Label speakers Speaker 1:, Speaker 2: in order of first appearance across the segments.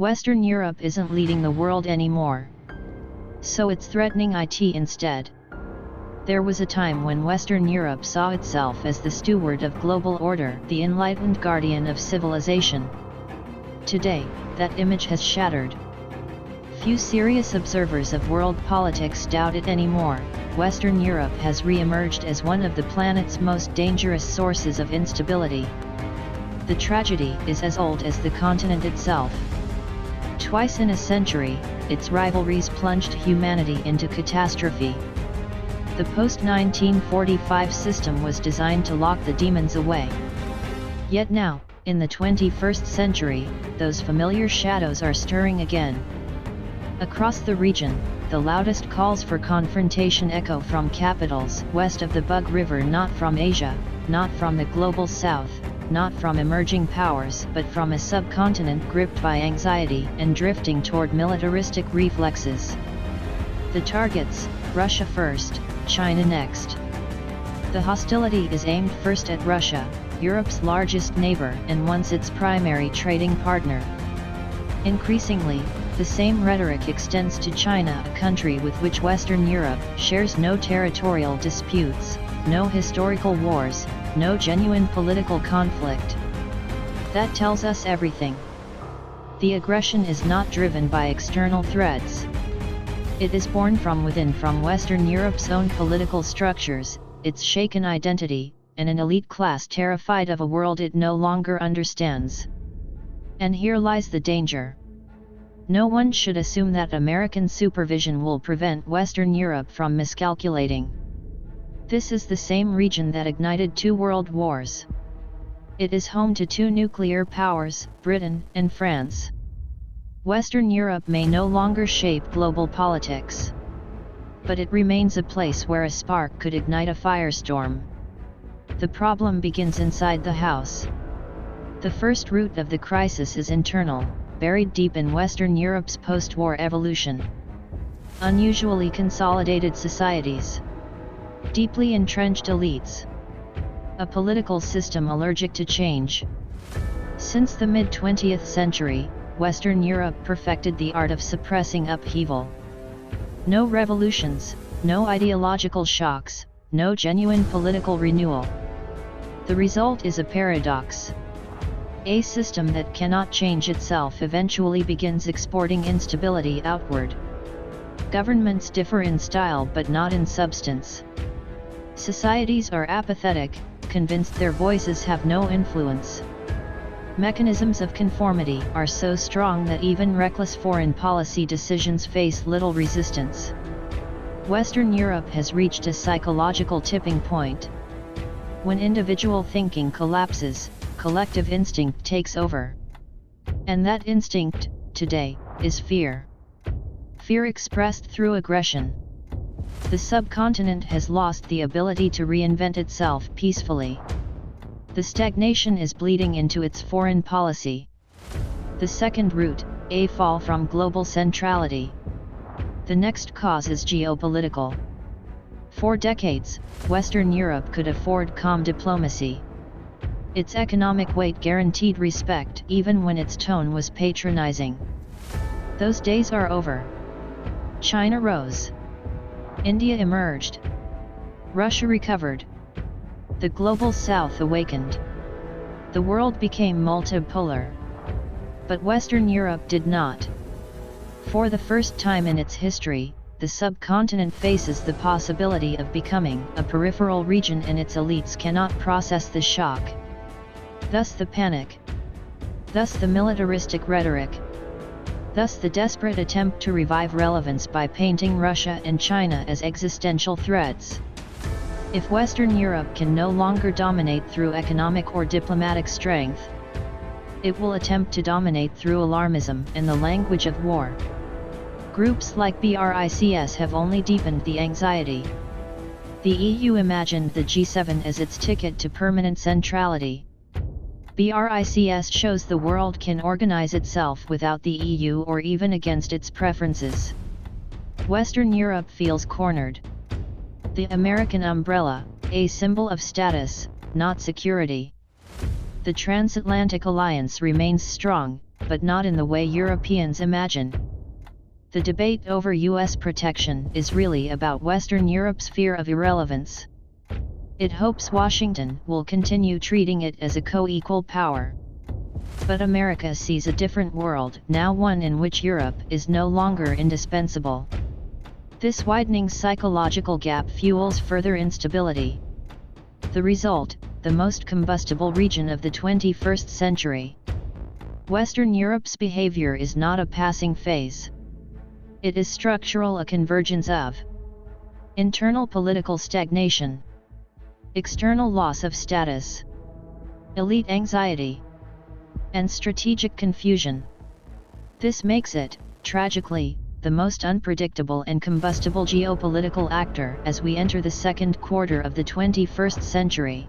Speaker 1: Western Europe isn't leading the world anymore. So it's threatening it instead. There was a time when Western Europe saw itself as the steward of global order, the enlightened guardian of civilization. Today, that image has shattered. Few serious observers of world politics doubt it anymore. Western Europe has re-emerged as one of the planet's most dangerous sources of instability. The tragedy is as old as the continent itself. Twice in a century, its rivalries plunged humanity into catastrophe. The post-1945 system was designed to lock the demons away. Yet now, in the 21st century, those familiar shadows are stirring again. Across the region, the loudest calls for confrontation echo from capitals west of the Bug River, not from Asia, not from the global south, not from emerging powers, but from a subcontinent gripped by anxiety and drifting toward militaristic reflexes. The targets: Russia first, China next. The hostility is aimed first at Russia, Europe's largest neighbor and once its primary trading partner. Increasingly, the same rhetoric extends to China, a country with which Western Europe shares no territorial disputes, no historical wars, no genuine political conflict. That tells us everything. The aggression is not driven by external threats. It is born from within, from Western Europe's own political structures, its shaken identity, and an elite class terrified of a world it no longer understands. And here lies the danger. No one should assume that American supervision will prevent Western Europe from miscalculating. This is the same region that ignited 2 world wars. It is home to 2 nuclear powers, Britain and France. Western Europe may no longer shape global politics. But it remains a place where a spark could ignite a firestorm. The problem begins inside the house. The first root of the crisis is internal, buried deep in Western Europe's post-war evolution. Unusually consolidated societies. Deeply entrenched elites. A political system allergic to change. Since the mid-20th century, Western Europe perfected the art of suppressing upheaval. No revolutions, no ideological shocks, no genuine political renewal. The result is a paradox. A system that cannot change itself eventually begins exporting instability outward. Governments differ in style but not in substance. Societies are apathetic, convinced their voices have no influence. Mechanisms of conformity are so strong that even reckless foreign policy decisions face little resistance. Western Europe has reached a psychological tipping point. When individual thinking collapses, collective instinct takes over. And that instinct, today, is fear. Fear expressed through aggression. The subcontinent has lost the ability to reinvent itself peacefully. The stagnation is bleeding into its foreign policy. The second root, a fall from global centrality. The next cause is geopolitical. For decades, Western Europe could afford calm diplomacy. Its economic weight guaranteed respect even when its tone was patronizing. Those days are over. China rose. India emerged. Russia recovered. The global south awakened. The world became multipolar. But Western Europe did not. For the first time in its history, the subcontinent faces the possibility of becoming a peripheral region, and its elites cannot process the shock. Thus the panic. Thus the militaristic rhetoric. Thus the desperate attempt to revive relevance by painting Russia and China as existential threats. If Western Europe can no longer dominate through economic or diplomatic strength, it will attempt to dominate through alarmism and the language of war. Groups like BRICS have only deepened the anxiety. The EU imagined the G7 as its ticket to permanent centrality. BRICS shows the world can organize itself without the EU or even against its preferences. Western Europe feels cornered. The American umbrella, a symbol of status, not security. The transatlantic alliance remains strong, but not in the way Europeans imagine. The debate over US protection is really about Western Europe's fear of irrelevance. It hopes Washington will continue treating it as a co-equal power. But America sees a different world, now one in which Europe is no longer indispensable. This widening psychological gap fuels further instability. The result, the most combustible region of the 21st century. Western Europe's behavior is not a passing phase. It is structural, a convergence of internal political stagnation, external loss of status, elite anxiety, and strategic confusion. This makes it, tragically, the most unpredictable and combustible geopolitical actor as we enter the second quarter of the 21st century.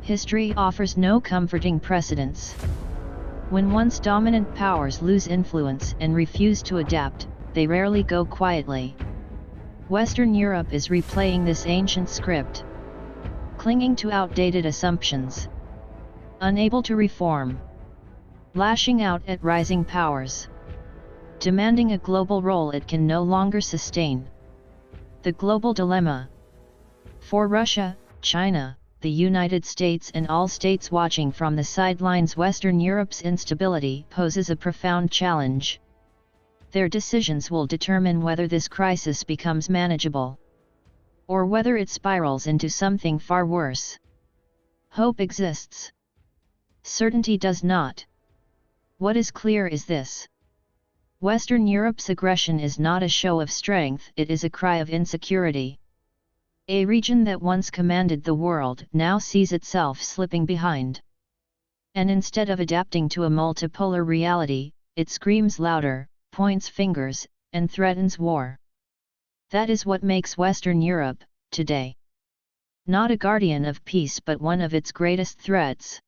Speaker 1: History offers no comforting precedents. When once dominant powers lose influence and refuse to adapt, they rarely go quietly. Western Europe is replaying this ancient script, clinging to outdated assumptions, unable to reform, lashing out at rising powers, demanding a global role it can no longer sustain. The global dilemma. For Russia, China, the United States and all states watching from the sidelines, Western Europe's instability poses a profound challenge. Their decisions will determine whether this crisis becomes manageable, or whether it spirals into something far worse. Hope exists. Certainty does not. What is clear is this: Western Europe's aggression is not a show of strength, it is a cry of insecurity. A region that once commanded the world now sees itself slipping behind. And instead of adapting to a multipolar reality, it screams louder, points fingers, and threatens war. That is what makes Western Europe, today, not a guardian of peace but one of its greatest threats.